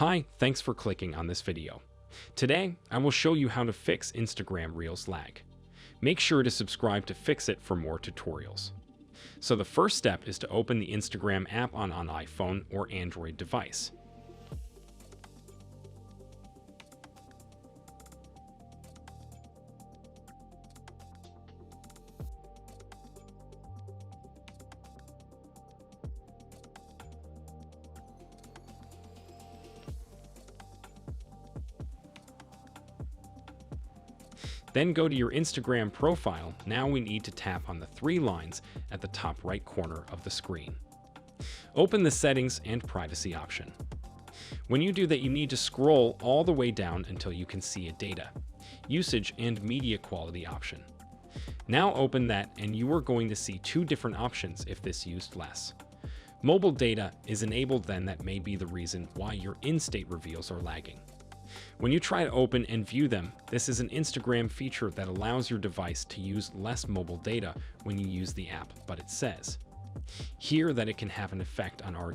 Hi, thanks for clicking on this video. Today, I will show you how to fix Instagram Reels lag. Make sure to subscribe to fix it for more tutorials. So the first step is to open the Instagram app on an iPhone or Android device. Then go to your Instagram profile. Now we need to tap on the three lines at the top right corner of the screen. Open the Settings and Privacy option. When you do that, you need to scroll all the way down until you can see a Data, Usage, and Media Quality option. Now open that and you are going to see two different options if this used less. Mobile data is enabled, then that may be the reason why your in-state reveals are lagging. When you try to open and view them, this is an Instagram feature that allows your device to use less mobile data when you use the app, but it says here that it can have an effect on our